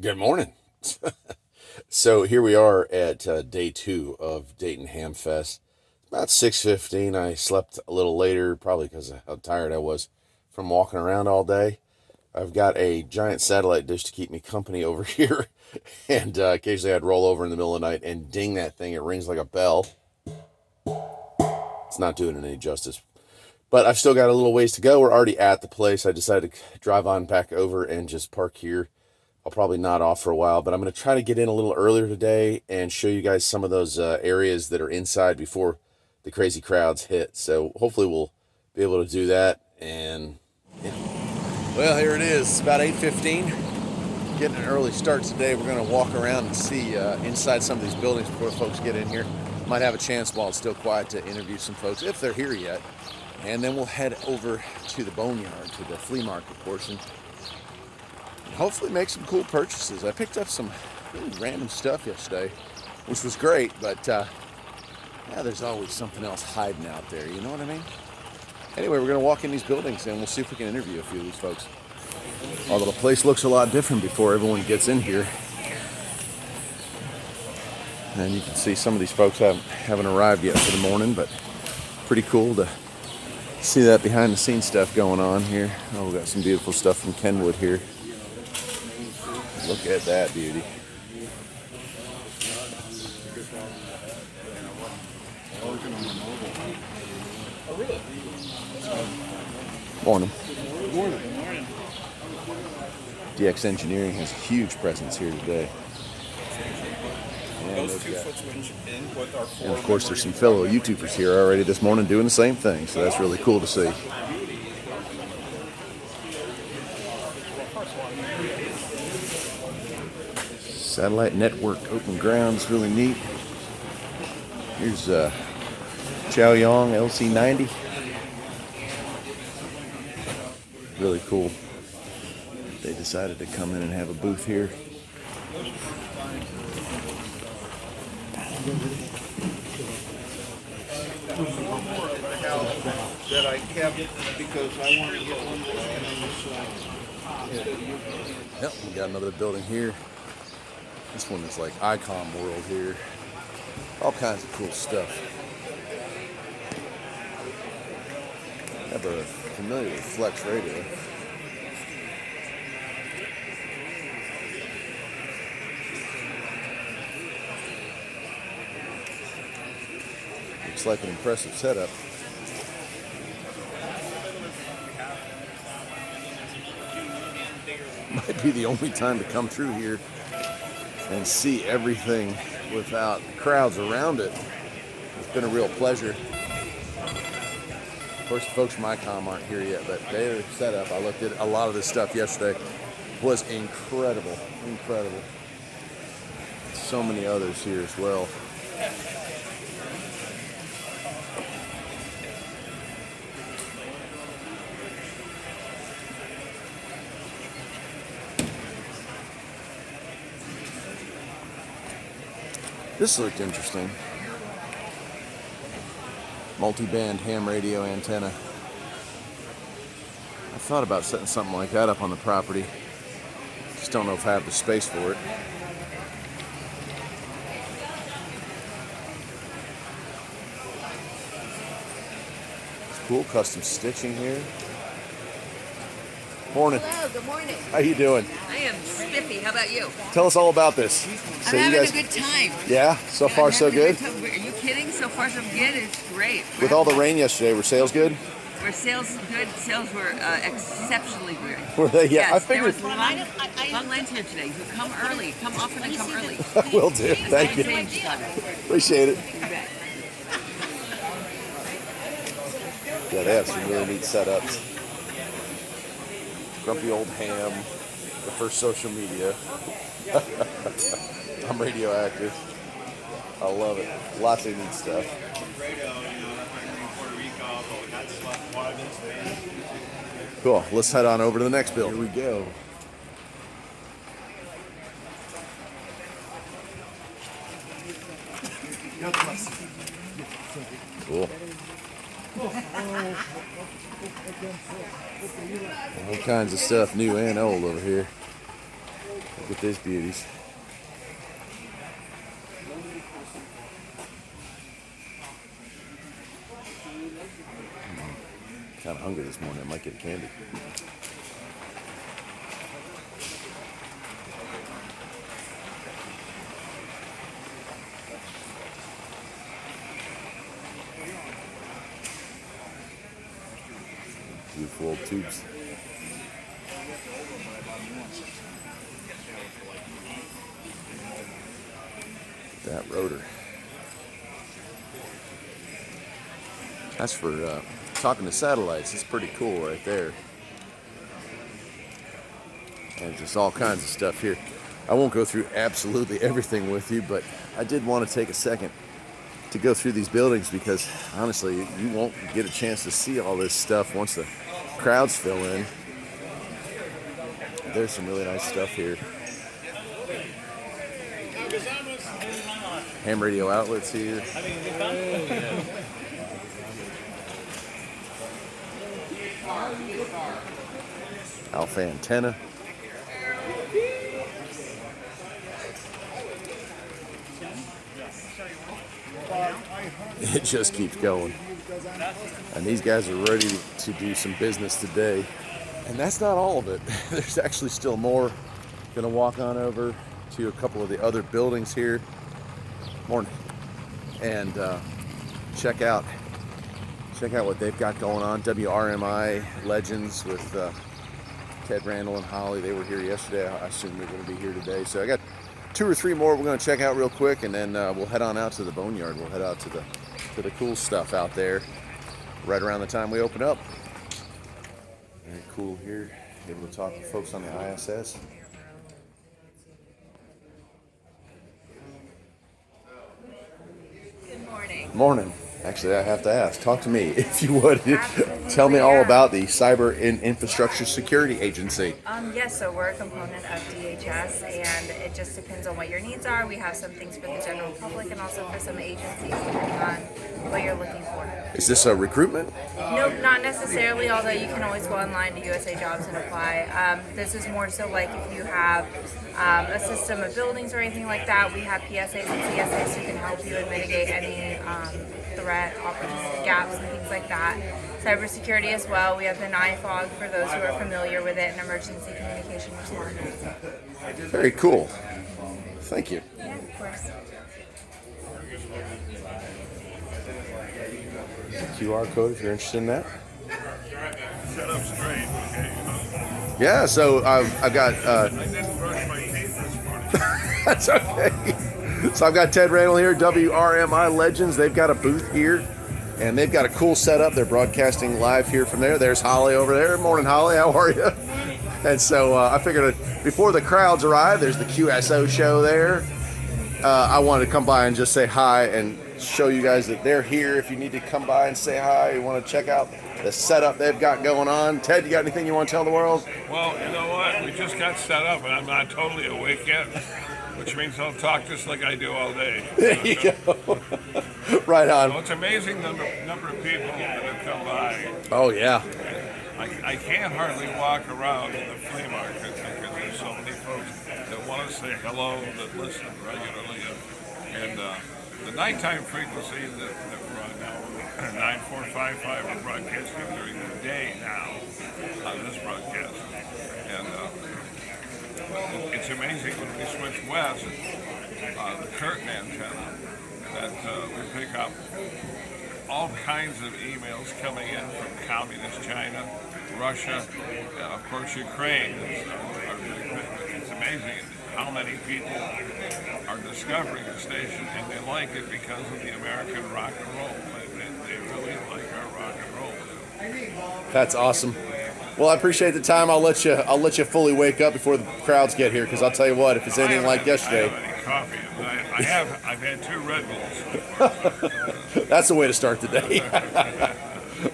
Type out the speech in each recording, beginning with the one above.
Good morning. So here we are at day two of Dayton Hamfest. About 6:15. I slept a little later, probably because of how tired I was from walking around all day. I've got a giant satellite dish to keep me company over here, and occasionally I'd roll over in the middle of the night and ding that thing. It rings like a bell. It's not doing it any justice. But I've still got a little ways to go. We're already at the place. I decided to drive on back over and just park here. I'll probably nod off for a while, but I'm going to try to get in a little earlier today and show you guys some of those areas that are inside before the crazy crowds hit. So hopefully we'll be able to do that. And yeah. Well, here it is. It's about 8:15. Getting an early start today. We're going to walk around and see inside some of these buildings before folks get in here. Might have a chance while it's still quiet to interview some folks if they're here yet. And then we'll head over to the boneyard, to the flea market portion. Hopefully make some cool purchases. I picked up some really random stuff yesterday, which was great, but yeah, there's always something else hiding out there, you know what I mean? Anyway, we're going to walk in these buildings and we'll see if we can interview a few of these folks. Although the place looks a lot different before everyone gets in here. And you can see some of these folks haven't arrived yet for the morning, but pretty cool to see that behind the scenes stuff going on here. Oh, we got some beautiful stuff from Kenwood here. Look at that beauty. Morning. Morning. DX Engineering has a huge presence here today. And, and of course there's some fellow YouTubers here already this morning doing the same thing, so that's really cool to see. Satellite Network Open Grounds, really neat. Here's Chaoyong LC90. Really cool. They decided to come in and have a booth here. That I kept because I want to get one on this. Yep, we got another building here. This one is like Icom World here. All kinds of cool stuff. Have a familiar with Flex Radio. Looks like an impressive setup. Might be the only time to come through here and see everything without crowds around it. It's been a real pleasure. Of course, the folks from ICOM aren't here yet, but they're set up. I looked at a lot of this stuff yesterday. It was incredible, incredible. So many others here as well. This looked interesting. Multi-band ham radio antenna. I thought about setting something like that up on the property. Just don't know if I have the space for it. It's cool custom stitching here. Morning. Hello, good morning. How you doing? I am spiffy. How about you? Tell us all about this. I'm having a good time. Yeah, so far so good. Are you kidding? So far so good. It's great. With all the rain yesterday, were sales good? Were sales good? Sales were exceptionally good. Were they? Yeah, Yes, I figured. there was long lines here today. So come early. Come often and come early. Will do. Thank you. Appreciate it. Yeah, they have some really neat setups. Grumpy old ham, the first social media. I'm radioactive. I love it. Lots of neat stuff. Cool. Let's head on over to the next building. Here we go. Cool. All kinds of stuff, new and old over here. Look at these beauties. Kind of hungry this morning. I might get a candy. Beautiful old tubes. That rotor. That's for talking to satellites. It's pretty cool right there. And just all kinds of stuff here. I won't go through absolutely everything with you, but I did want to take a second to go through these buildings because honestly, you won't get a chance to see all this stuff once the crowds fill in. There's some really nice stuff here. Ham radio outlets here. Alpha antenna. It just keeps going. And these guys are ready to do some business today. And that's not all of it. There's actually still more. Gonna walk on over to a couple of the other buildings here. Morning. And check out what they've got going on. WRMI Legends with Ted Randall and Holly. They were here yesterday. I assume they're going to be here today. So I got 2 or 3 more we're going to check out real quick, and then we'll head on out to the boneyard. We'll head out to the cool stuff out there right around the time we open up. Very cool here. Able to talk to folks on the ISS. Good morning. Morning. Actually, I have to ask. Talk to me, if you would. Absolutely, Tell me all yeah. about the Cyber and Infrastructure Security Agency. Yes, so we're a component of DHS, and it just depends on what your needs are. We have some things for the general public and also for some agencies, depending on what you're looking for. Is this a recruitment? Nope, not necessarily, although you can always go online to USA Jobs and apply. This is more so like if you have a system of buildings or anything like that, we have PSAs and CSAs who can help you and mitigate any threat, opportunity gaps, and things like that. Cybersecurity as well. We have the NIFOG for those who are familiar with it, and emergency communication response. Very cool. Thank you. Yeah, of course. QR code if you're interested in that. Set up straight, okay? Yeah, so I've got. I didn't brush my teeth this morning. That's okay. So I've got Ted Randall here, WRMI Legends. They've got a booth here, and they've got a cool setup. They're broadcasting live here from there. There's Holly over there. Morning, Holly. How are you? And so I figured before the crowds arrive, there's the QSO show there. I wanted to come by and just say hi and show you guys that they're here. If you need to come by and say hi, you want to check out the setup they've got going on. Ted, you got anything you want to tell the world? Well, you know what? We just got set up, and I'm not totally awake yet, which means I'll talk just like I do all day. There you go. Right on. So it's amazing the number of people that have come by. Oh, yeah. I can't hardly walk around in the flea market because there's so many folks that want to say hello, that listen regularly. And the nighttime frequency that we're on now, 9455, we're broadcasting during the day now on this broadcast. And it's amazing when we switch west, the curtain antenna, that we pick up all kinds of emails coming in from communist China, Russia, and of course Ukraine. It's amazing how many people are discovering the station, and they like it because of the American rock and roll. They really like our rock and roll. That's awesome. Well, I appreciate the time. I'll let you fully wake up before the crowds get here, because I'll tell you what, if it's anything like yesterday. I don't have any coffee. I've had 2 Red Bulls. That's the way to start the day.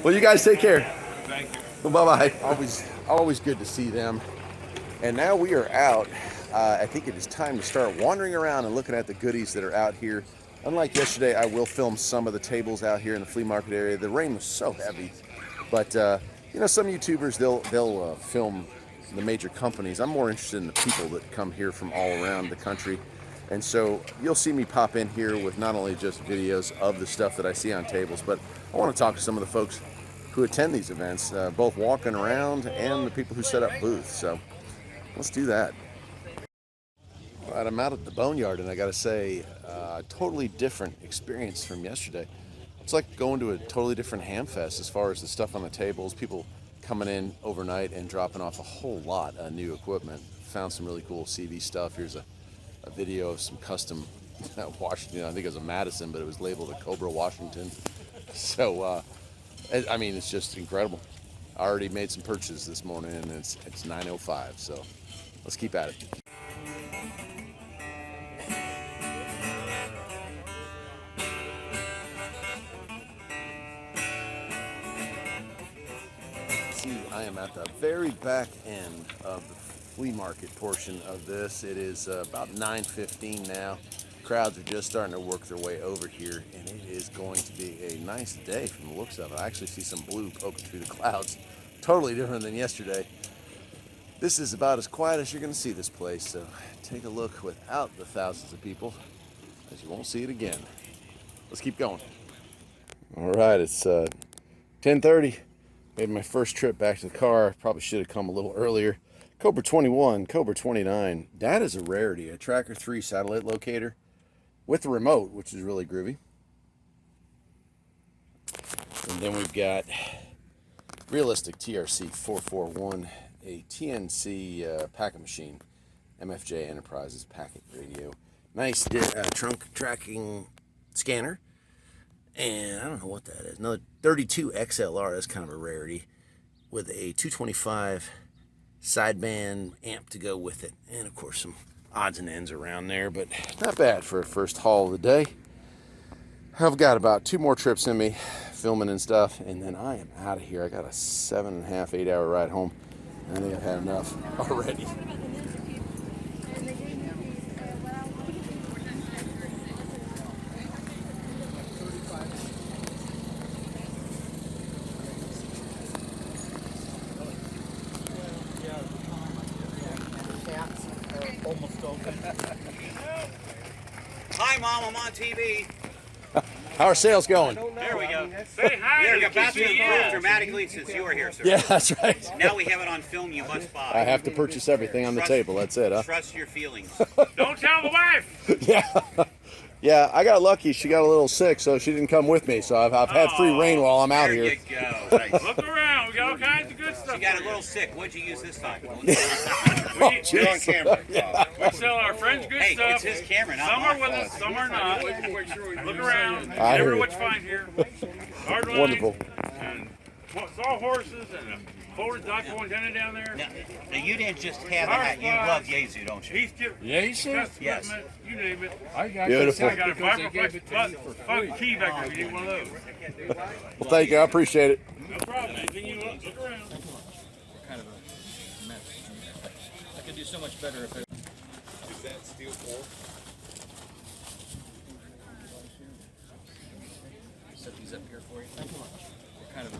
Well, you guys take care. Thank you. Well, bye-bye. Always good to see them. And now we are out. I think it is time to start wandering around and looking at the goodies that are out here. Unlike yesterday, I will film some of the tables out here in the flea market area. The rain was so heavy, but you know, some YouTubers they'll film the major companies. I'm more interested in the people that come here from all around the country. And so you'll see me pop in here with not only just videos of the stuff that I see on tables, but I want to talk to some of the folks who attend these events, both walking around and the people who set up booths. So let's do that. All right, I'm out at the Boneyard, and I got to say, a totally different experience from yesterday. It's like going to a totally different Hamfest as far as the stuff on the tables, people coming in overnight and dropping off a whole lot of new equipment. Found some really cool CV stuff. Here's a video of some custom Washington, I think it was a Madison, but it was labeled a Cobra Washington. So, I mean, it's just incredible. I already made some purchases this morning, and it's 9:05, so let's keep at it. I am at the very back end of the flea market portion of this. It is about 9:15 now. Crowds are just starting to work their way over here, and it is going to be a nice day from the looks of it. I actually see some blue poking through the clouds. Totally different than yesterday. This is about as quiet as you're going to see this place, so take a look without the thousands of people, as you won't see it again. Let's keep going. All right, it's 10:30. Made my first trip back to the car. Probably should have come a little earlier. Cobra 21, Cobra 29. That is a rarity. A Tracker 3 satellite locator with the remote, which is really groovy. And then we've got Realistic TRC 441, a TNC packet machine, MFJ Enterprises packet radio. Nice trunk tracking scanner. And I don't know what that is. Another 32 XLR, that's kind of a rarity, with a 225 sideband amp to go with it. And of course some odds and ends around there, but not bad for a first haul of the day. I've got about 2 more trips in me, filming and stuff, and then I am out of here. I got a 7.5, 8 hour ride home, and I think I've had enough already. Hi, Mom, I'm on TV. How are sales going? There we go. Say hi. Your capacity improved dramatically since you were here, sir. Yeah, that's right. Now we have it on film, you must buy. I have to purchase everything on the table. That's it, huh? Trust your feelings. Don't tell the wife. Yeah. Yeah, I got lucky. She got a little sick, so she didn't come with me. So I've had free reign while I'm out There here. you go. Nice. Look around. We got all kinds of good stuff. You got a little sick. What'd you use this time? We Jeez. sell our friends good Hey, stuff. it's his camera, not Some are mine. with us, some are not. Look around. I Never hear know you. what you find here. Hard line, Wonderful. And saw horses and a forward dipole antenna down there. Now, you didn't just have that. You love Yaesu, don't you? He's given Yes. you name it. I got Beautiful. this I got a because they gave it to me for fun free. key back there if you need one of those. Well, thank you. I appreciate it. No problem. Anything you look around. Kind of a mess. I could do so much better if it. Is that steel pole? Set these up here for you. They're kind of a.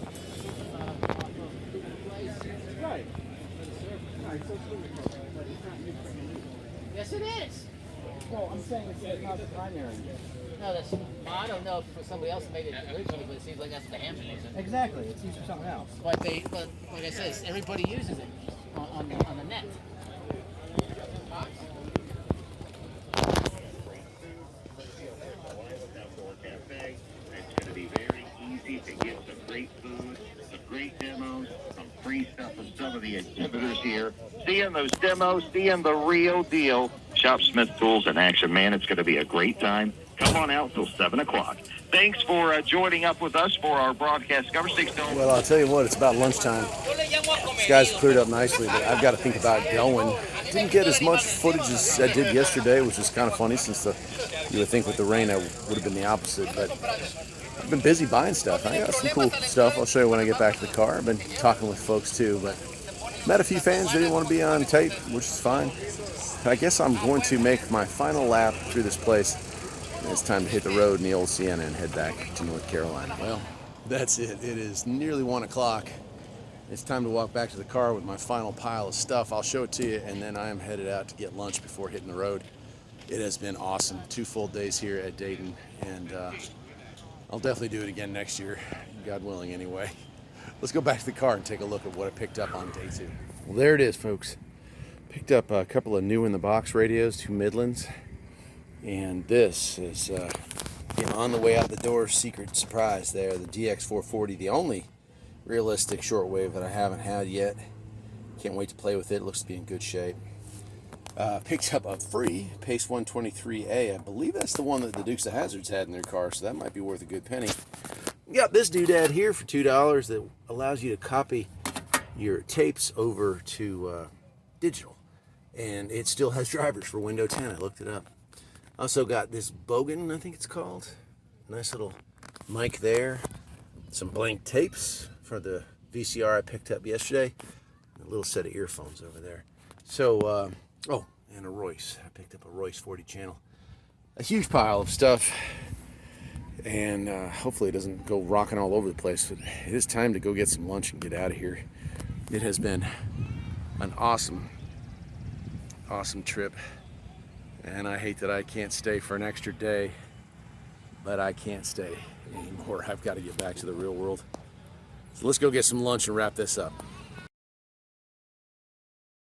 Yes, it is. No, I'm saying it's not the primary. No, that's. Well, I don't know if for somebody else made it originally, but it seems like that's what the Hampton is. Exactly, it's used for something else. But like I said, everybody uses it on the net. It's going to be very easy to get some great food, some great demos, some free stuff from some of the exhibitors here. Seeing those demos, seeing the real deal. Shop Smith Tools in action, man. It's going to be a great time. Come on out till 7 o'clock. Thanks for joining up with us for our broadcast coverage. Well, I'll tell you what, it's about lunchtime. These guys cleared up nicely, but I've got to think about going. Didn't get as much footage as I did yesterday, which is kind of funny since you would think with the rain I would have been the opposite, but I've been busy buying stuff. I got some cool stuff I'll show you when I get back to the car. I've been talking with folks too, but met a few fans that didn't want to be on tape, which is fine. I guess I'm going to make my final lap through this place. It's time to hit the road in the old Sienna and head back to North Carolina. Well, that's it. It is nearly 1 o'clock. It's time to walk back to the car with my final pile of stuff. I'll show it to you, and then I am headed out to get lunch before hitting the road. It has been awesome. 2 full days here at Dayton, and I'll definitely do it again next year, God willing anyway. Let's go back to the car and take a look at what I picked up on day 2. Well, there it is, folks. Picked up a couple of new in the box radios, 2 Midlands, and this is on the way out the door, secret surprise there, the DX440, the only realistic shortwave that I haven't had yet. Can't wait to play with it. It looks to be in good shape. Picked up a free Pace 123A. I believe that's the one that the Dukes of Hazzards had in their car, so that might be worth a good penny. Got this doodad here for $2 that allows you to copy your tapes over to digital, and it still has drivers for Windows 10. I looked it up. Also got this Bogan, I think it's called. Nice little mic there. Some blank tapes for the VCR I picked up yesterday. A little set of earphones over there. So, oh, and a Royce. I picked up a Royce 40 channel. A huge pile of stuff. And hopefully it doesn't go rocking all over the place. But it is time to go get some lunch and get out of here. It has been an awesome trip. And I hate that I can't stay for an extra day. But I can't stay anymore. I've got to get back to the real world. So let's go get some lunch and wrap this up.